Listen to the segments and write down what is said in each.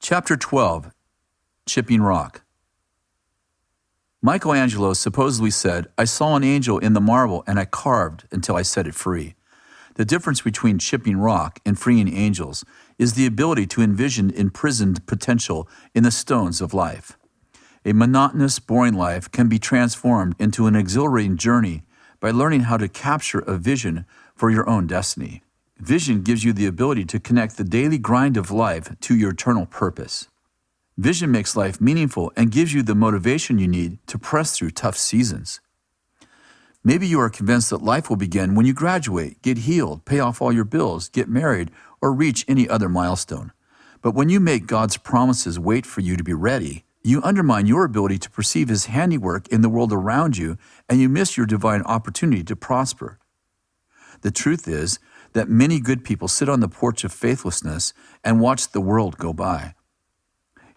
Chapter 12, Chipping Rock. Michelangelo supposedly said, "I saw an angel in the marble and I carved until I set it free." The difference between chipping rock and freeing angels is the ability to envision imprisoned potential in the stones of life. A monotonous, boring life can be transformed into an exhilarating journey by learning how to capture a vision for your own destiny. Vision gives you the ability to connect the daily grind of life to your eternal purpose. Vision makes life meaningful and gives you the motivation you need to press through tough seasons. Maybe you are convinced that life will begin when you graduate, get healed, pay off all your bills, get married, or reach any other milestone. But when you make God's promises wait for you to be ready, you undermine your ability to perceive His handiwork in the world around you, and you miss your divine opportunity to prosper. The truth is that many good people sit on the porch of faithlessness and watch the world go by.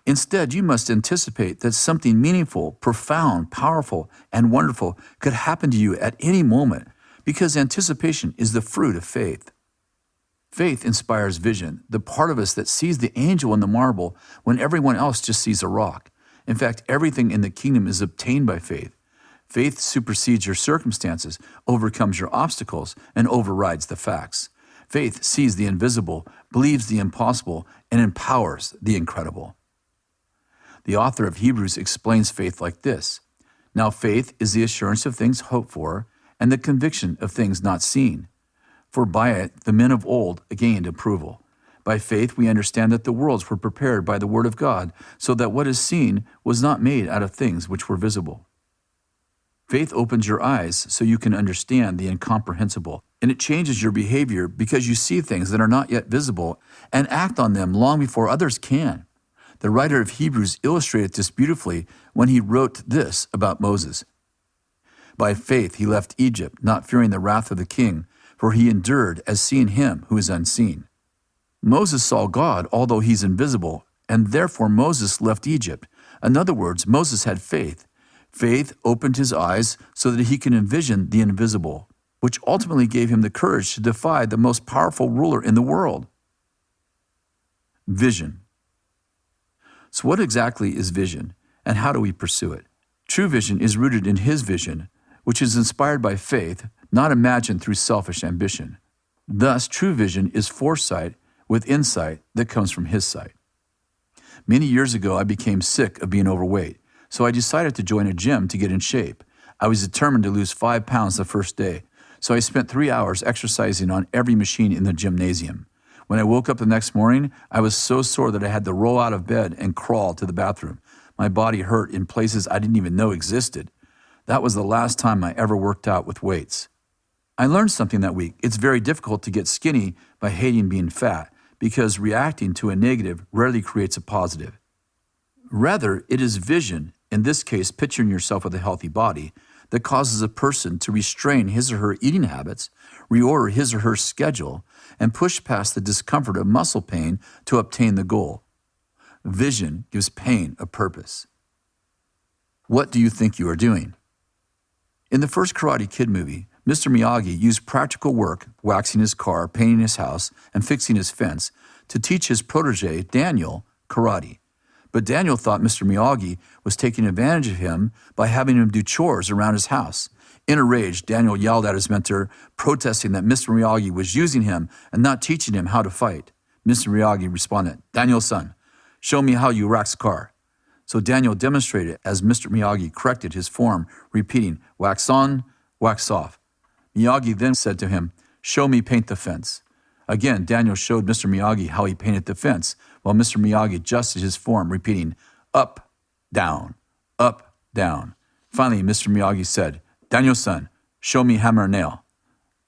Instead, you must anticipate that something meaningful, profound, powerful, and wonderful could happen to you at any moment, because anticipation is the fruit of faith. Faith inspires vision, the part of us that sees the angel in the marble when everyone else just sees a rock. In fact, everything in the kingdom is obtained by faith. Faith supersedes your circumstances, overcomes your obstacles, and overrides the facts. Faith sees the invisible, believes the impossible, and empowers the incredible. The author of Hebrews explains faith like this: "Now faith is the assurance of things hoped for, and the conviction of things not seen. For by it the men of old gained approval. By faith we understand that the worlds were prepared by the word of God, so that what is seen was not made out of things which were visible." Faith opens your eyes so you can understand the incomprehensible, and it changes your behavior because you see things that are not yet visible and act on them long before others can. The writer of Hebrews illustrated this beautifully when he wrote this about Moses. "By faith he left Egypt, not fearing the wrath of the king, for he endured as seeing him who is unseen." Moses saw God, although he's invisible, and therefore Moses left Egypt. In other words, Moses had faith. Faith opened his eyes so that he can envision the invisible, which ultimately gave him the courage to defy the most powerful ruler in the world. Vision. So what exactly is vision, and how do we pursue it? True vision is rooted in His vision, which is inspired by faith, not imagined through selfish ambition. Thus, true vision is foresight with insight that comes from His sight. Many years ago, I became sick of being overweight, so I decided to join a gym to get in shape. I was determined to lose 5 pounds the first day, so I spent 3 hours exercising on every machine in the gymnasium. When I woke up the next morning, I was so sore that I had to roll out of bed and crawl to the bathroom. My body hurt in places I didn't even know existed. That was the last time I ever worked out with weights. I learned something that week. It's very difficult to get skinny by hating being fat, because reacting to a negative rarely creates a positive. Rather, it is vision, in this case picturing yourself with a healthy body, that causes a person to restrain his or her eating habits, reorder his or her schedule, and push past the discomfort of muscle pain to obtain the goal. Vision gives pain a purpose. What do you think you are doing? In the first Karate Kid movie, Mr. Miyagi used practical work, waxing his car, painting his house, and fixing his fence, to teach his protege, Daniel, karate. But Daniel thought Mr. Miyagi was taking advantage of him by having him do chores around his house. In a rage, Daniel yelled at his mentor, protesting that Mr. Miyagi was using him and not teaching him how to fight. Mr. Miyagi responded, "Daniel-san, show me how you wax car." So Daniel demonstrated as Mr. Miyagi corrected his form, repeating, "Wax on, wax off." Miyagi then said to him, "Show me paint the fence." Again, Daniel showed Mr. Miyagi how he painted the fence, while Mr. Miyagi adjusted his form, repeating, "Up, down, up, down." Finally, Mr. Miyagi said, "Daniel-san, show me hammer and nail."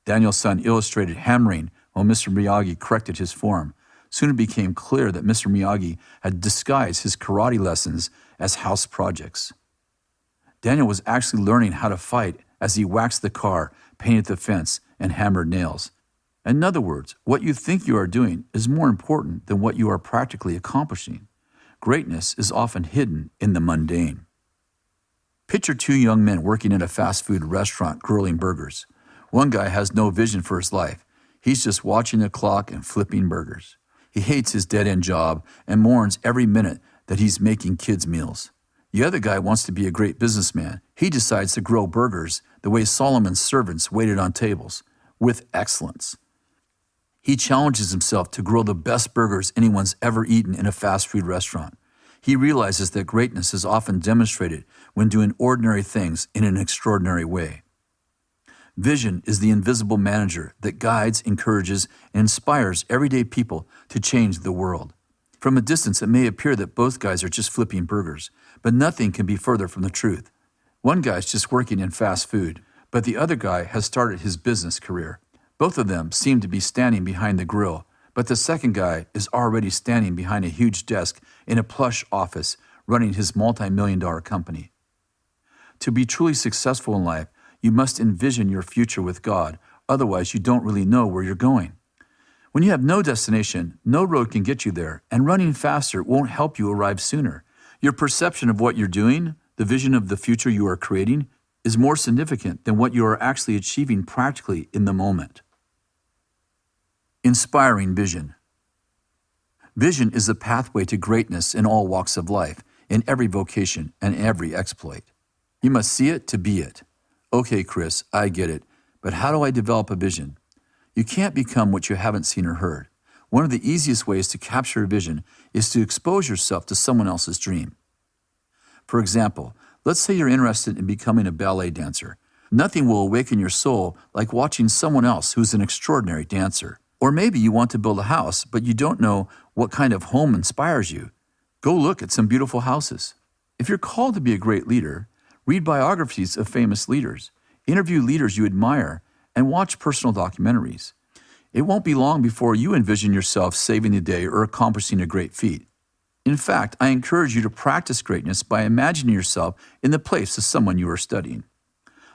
Daniel-san illustrated hammering, while Mr. Miyagi corrected his form. Soon it became clear that Mr. Miyagi had disguised his karate lessons as house projects. Daniel was actually learning how to fight as he waxed the car, painted the fence, and hammered nails. In other words, what you think you are doing is more important than what you are practically accomplishing. Greatness is often hidden in the mundane. Picture 2 young men working in a fast food restaurant grilling burgers. One guy has no vision for his life. He's just watching the clock and flipping burgers. He hates his dead-end job and mourns every minute that he's making kids' meals. The other guy wants to be a great businessman. He decides to grill burgers the way Solomon's servants waited on tables, with excellence. He challenges himself to grill the best burgers anyone's ever eaten in a fast food restaurant. He realizes that greatness is often demonstrated when doing ordinary things in an extraordinary way. Vision is the invisible manager that guides, encourages, and inspires everyday people to change the world. From a distance, it may appear that both guys are just flipping burgers, but nothing can be further from the truth. One guy's just working in fast food, but the other guy has started his business career. Both of them seem to be standing behind the grill, but the second guy is already standing behind a huge desk in a plush office running his multi-million-dollar company. To be truly successful in life, you must envision your future with God, otherwise you don't really know where you're going. When you have no destination, no road can get you there, and running faster won't help you arrive sooner. Your perception of what you're doing, the vision of the future you are creating, is more significant than what you are actually achieving practically in the moment. Inspiring vision. Vision is the pathway to greatness in all walks of life, in every vocation and every exploit. You must see it to be it. Okay, Chris, I get it, but how do I develop a vision? You can't become what you haven't seen or heard. One of the easiest ways to capture a vision is to expose yourself to someone else's dream. For example, let's say you're interested in becoming a ballet dancer. Nothing will awaken your soul like watching someone else who's an extraordinary dancer. Or maybe you want to build a house, but you don't know what kind of home inspires you. Go look at some beautiful houses. If you're called to be a great leader, read biographies of famous leaders, interview leaders you admire, and watch personal documentaries. It won't be long before you envision yourself saving the day or accomplishing a great feat. In fact, I encourage you to practice greatness by imagining yourself in the place of someone you are studying.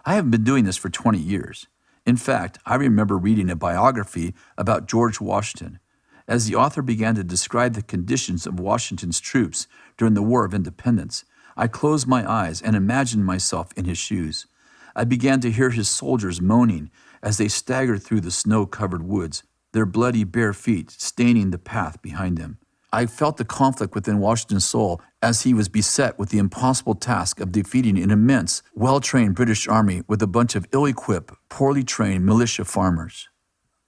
I have been doing this for 20 years. In fact, I remember reading a biography about George Washington. As the author began to describe the conditions of Washington's troops during the War of Independence, I closed my eyes and imagined myself in his shoes. I began to hear his soldiers moaning as they staggered through the snow-covered woods, their bloody bare feet staining the path behind them. I felt the conflict within Washington's soul as he was beset with the impossible task of defeating an immense, well-trained British army with a bunch of ill-equipped, poorly trained militia farmers.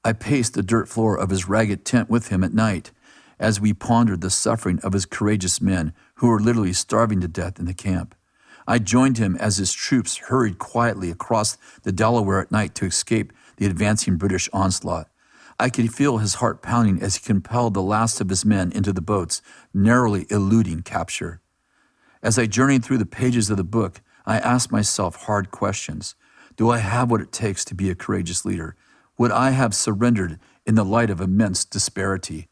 I paced the dirt floor of his ragged tent with him at night as we pondered the suffering of his courageous men who were literally starving to death in the camp. I joined him as his troops hurried quietly across the Delaware at night to escape the advancing British onslaught. I could feel his heart pounding as he compelled the last of his men into the boats, narrowly eluding capture. As I journeyed through the pages of the book, I asked myself hard questions. Do I have what it takes to be a courageous leader? Would I have surrendered in the light of immense disparity?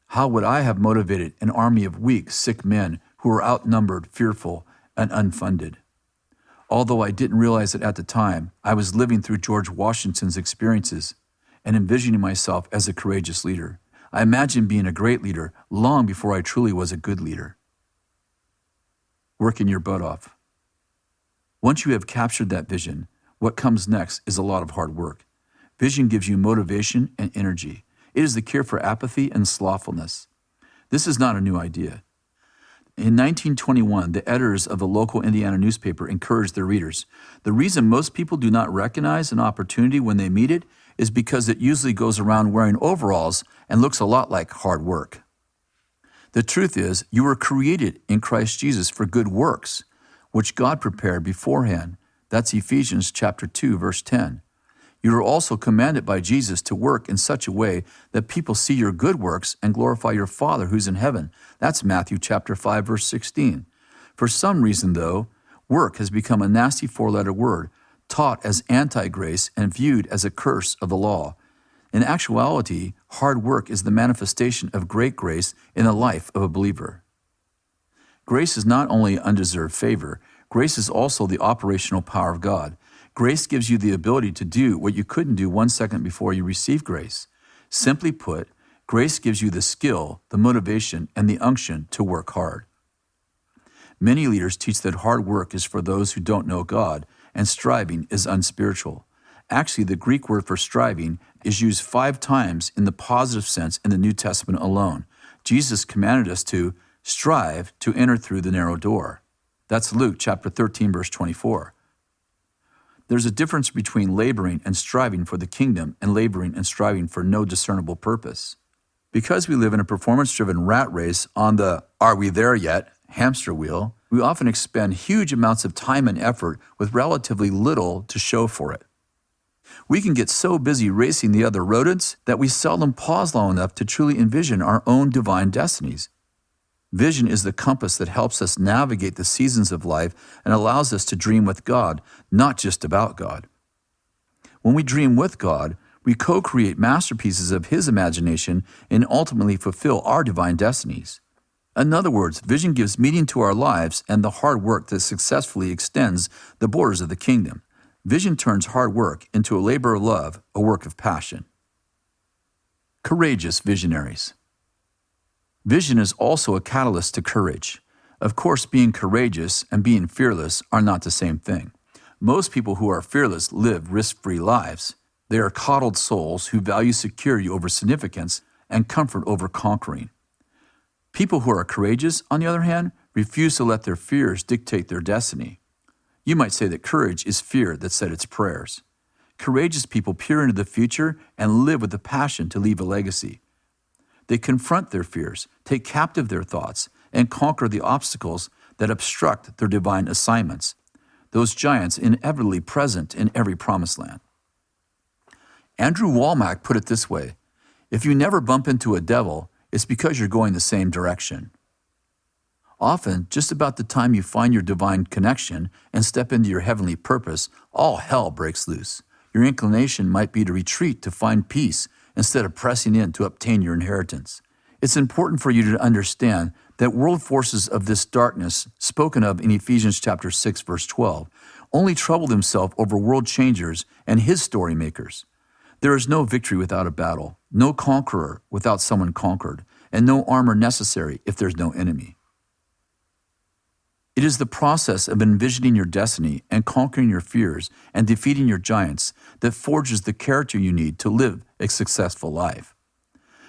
How would I have motivated an army of weak, sick men who were outnumbered, fearful, and unfunded? Although I didn't realize it at the time, I was living through George Washington's experiences and envisioning myself as a courageous leader. I imagined being a great leader long before I truly was a good leader. Working your butt off. Once you have captured that vision, what comes next is a lot of hard work. Vision gives you motivation and energy. It is the cure for apathy and slothfulness. This is not a new idea. In 1921, the editors of a local Indiana newspaper encouraged their readers. The reason most people do not recognize an opportunity when they meet it is because it usually goes around wearing overalls and looks a lot like hard work. The truth is, you were created in Christ Jesus for good works, which God prepared beforehand. That's Ephesians chapter 2, verse 10. You are also commanded by Jesus to work in such a way that people see your good works and glorify your Father who's in heaven. That's Matthew chapter 5, verse 16. For some reason, though, work has become a nasty four-letter word, taught as anti-grace and viewed as a curse of the law. In actuality, hard work is the manifestation of great grace in the life of a believer. Grace is not only undeserved favor, grace is also the operational power of God. Grace gives you the ability to do what you couldn't do 1 second before you received grace. Simply put, grace gives you the skill, the motivation, and the unction to work hard. Many leaders teach that hard work is for those who don't know God, and striving is unspiritual. Actually, the Greek word for striving is used 5 times in the positive sense in the New Testament alone. Jesus commanded us to strive to enter through the narrow door. That's Luke chapter 13, verse 24. There's a difference between laboring and striving for the kingdom and laboring and striving for no discernible purpose. Because we live in a performance-driven rat race on the "are we there yet" hamster wheel, we often expend huge amounts of time and effort with relatively little to show for it. We can get so busy racing the other rodents that we seldom pause long enough to truly envision our own divine destinies. Vision is the compass that helps us navigate the seasons of life and allows us to dream with God, not just about God. When we dream with God, we co-create masterpieces of His imagination and ultimately fulfill our divine destinies. In other words, vision gives meaning to our lives and the hard work that successfully extends the borders of the kingdom. Vision turns hard work into a labor of love, a work of passion. Courageous visionaries. Vision is also a catalyst to courage. Of course, being courageous and being fearless are not the same thing. Most people who are fearless live risk-free lives. They are coddled souls who value security over significance and comfort over conquering. People who are courageous, on the other hand, refuse to let their fears dictate their destiny. You might say that courage is fear that said its prayers. Courageous people peer into the future and live with a passion to leave a legacy. They confront their fears, take captive their thoughts, and conquer the obstacles that obstruct their divine assignments, those giants inevitably present in every promised land. Andrew Womack put it this way: if you never bump into a devil, it's because you're going the same direction. Often, just about the time you find your divine connection and step into your heavenly purpose, all hell breaks loose. Your inclination might be to retreat to find peace instead of pressing in to obtain your inheritance. It's important for you to understand that world forces of this darkness, spoken of in Ephesians chapter 6, verse 12, only troubled himself over world changers and his story makers. There is no victory without a battle, no conqueror without someone conquered, and no armor necessary if there's no enemy. It is the process of envisioning your destiny and conquering your fears and defeating your giants that forges the character you need to live a successful life.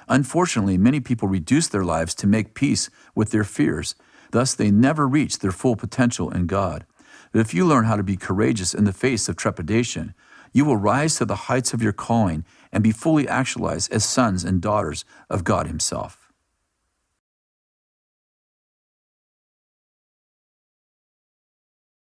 Unfortunately, many people reduce their lives to make peace with their fears. Thus, they never reach their full potential in God. But if you learn how to be courageous in the face of trepidation, you will rise to the heights of your calling and be fully actualized as sons and daughters of God Himself.